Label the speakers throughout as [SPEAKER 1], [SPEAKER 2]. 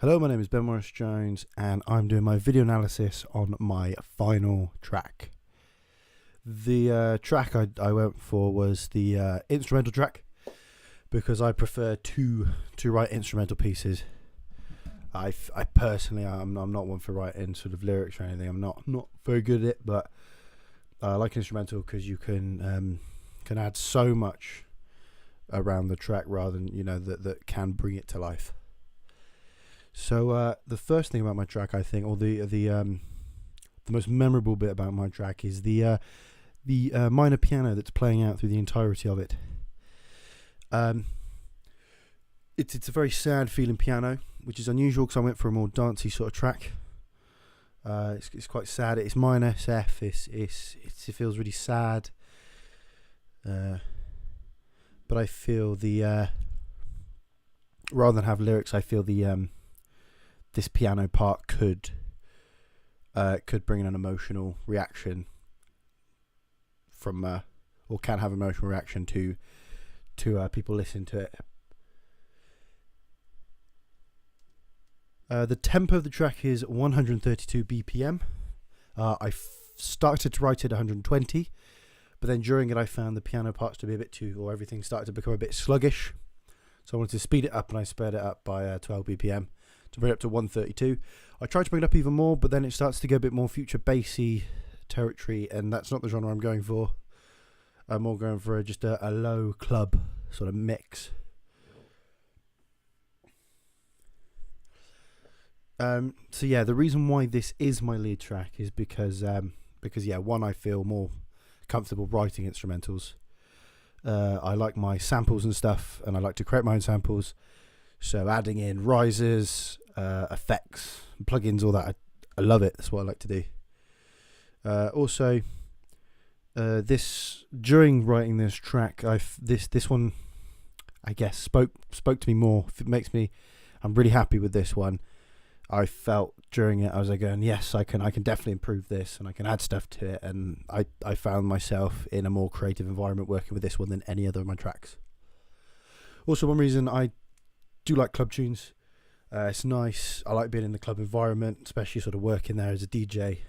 [SPEAKER 1] Hello, my name is Ben Morris Jones and I'm doing my video analysis on my final track. The track I went for was the instrumental track because I prefer to write instrumental pieces. I personally, I'm not one for writing sort of lyrics or anything. I'm not very good at it, but I like instrumental because you can add so much around the track rather than that can bring it to life. So the first thing about my track, I think, or the most memorable bit about my track is the minor piano that's playing out through the entirety of it. It's a very sad feeling piano, which is unusual because I went for a more dancey sort of track. It's quite sad. It's minor, it's F. It feels really sad. But I feel the rather than have lyrics, I feel the this piano part could bring an emotional reaction from or can have emotional reaction to people listening to it. The tempo of the track is 132 BPM. I started to write it 120, but then during it I found the piano parts to be a bit or everything started to become a bit sluggish. So I wanted to speed it up, and I sped it up by 12 BPM to bring it up to 132. I tried to bring it up even more, but then it starts to go a bit more future bassy territory, and that's not the genre I'm going for. I'm more going for just a low club sort of mix. So yeah, the reason why this is my lead track is because one, I feel more comfortable writing instrumentals. I like my samples and stuff, and I like to create my own samples. So adding in risers, effects, plugins, all that, I love it. That's what I like to do. Also, during writing this track, this one, I guess, spoke to me more. I'm really happy with this one. I felt during it, I was like going, yes, I can definitely improve this, and I can add stuff to it. And I found myself in a more creative environment working with this one than any other of my tracks. Also, one reason I do like club tunes. It's nice. I like being in the club environment, especially sort of working there as a DJ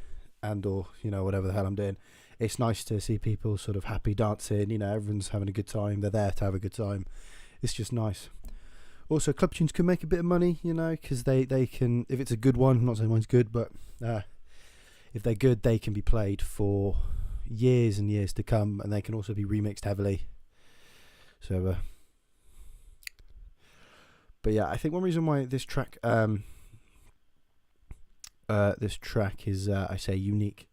[SPEAKER 1] or whatever the hell I'm doing. It's nice to see people sort of happy dancing. Everyone's having a good time. They're there to have a good time. It's just nice. Also, club tunes can make a bit of money, because they can, if it's a good one, I'm not saying mine's good, but if they're good, they can be played for years and years to come, and they can also be remixed heavily. So, but yeah, I think one reason why this track is, I say, unique,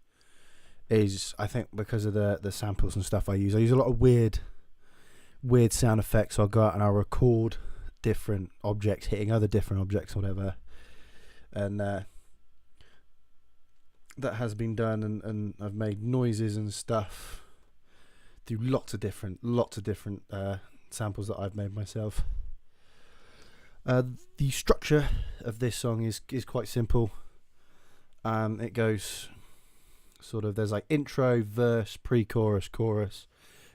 [SPEAKER 1] is I think because of the samples and stuff I use. I use a lot of weird sound effects. So I'll go out and I'll record different objects hitting other different objects, whatever, and that has been done, and I've made noises and stuff through lots of different samples that I've made myself. The structure of this song is quite simple. It goes sort of, there's like intro, verse, pre-chorus, chorus,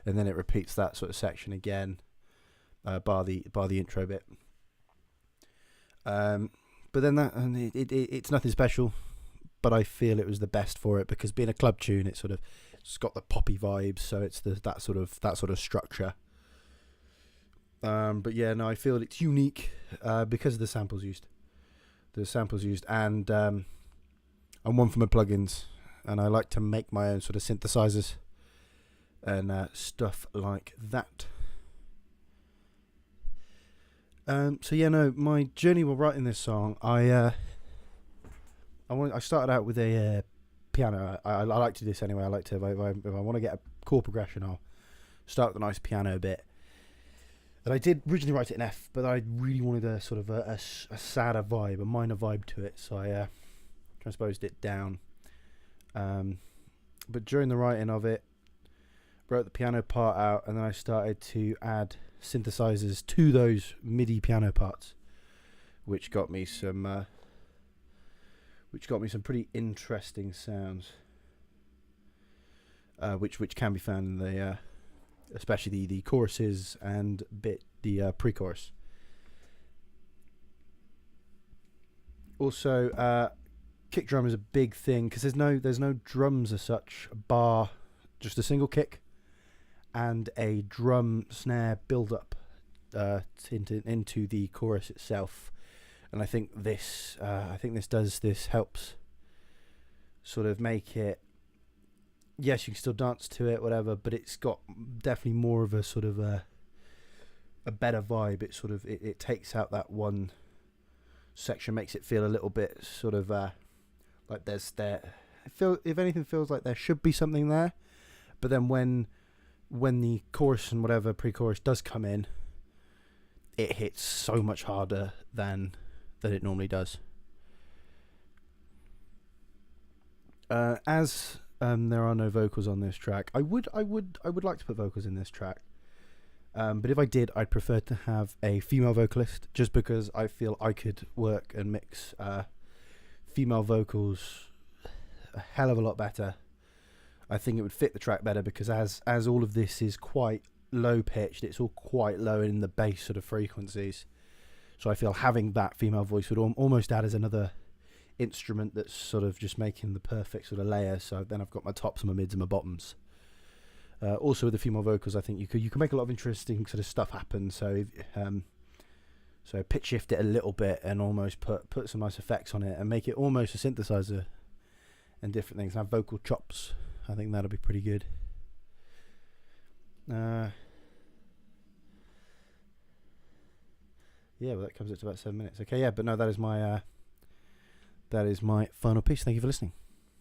[SPEAKER 1] and then it repeats that sort of section again, bar the intro bit. But then it's nothing special, but I feel it was the best for it because being a club tune, it's got the poppy vibes, so it's that sort of structure. But yeah, no, I feel it's unique because of the samples used. And I'm one for my plugins, and I like to make my own sort of synthesizers and stuff like that. So yeah, no, my journey while writing this song, I started out with a piano. I like to do this anyway. I like to, if I want to get a chord progression, I'll start with a nice piano bit. And I did originally write it in F, but I really wanted a sort of a sadder vibe, a minor vibe to it, so I transposed it down. But during the writing of it, wrote the piano part out, and then I started to add synthesizers to those MIDI piano parts, which got me some pretty interesting sounds, which can be found in the especially the choruses and the pre-chorus. Also, kick drum is a big thing because there's no drums as such, bar just a single kick and a drum snare build up into the chorus itself. And I think this helps sort of make it. Yes, you can still dance to it, whatever, but it's got definitely more of a sort of a better vibe. It sort of it takes out that one section, makes it feel a little bit sort of like if anything feels like there should be something there, but then when the chorus and whatever pre-chorus does come in, it hits so much harder than it normally does. As there are no vocals on this track, I would like to put vocals in this track. But if I did, I'd prefer to have a female vocalist, just because I feel I could work and mix female vocals a hell of a lot better. I think it would fit the track better because as all of this is quite low pitched, it's all quite low in the bass sort of frequencies. So I feel having that female voice would almost add as another instrument that's sort of just making the perfect sort of layer. So then I've got my tops and my mids and my bottoms. Also with the female vocals, I think you can make a lot of interesting sort of stuff happen. So so pitch shift it a little bit and almost put some nice effects on it and make it almost a synthesizer and different things. And have vocal chops. I think that'll be pretty good. Yeah, well, that comes up to about 7 minutes. Okay, yeah, but no, that is my final piece. Thank you for listening.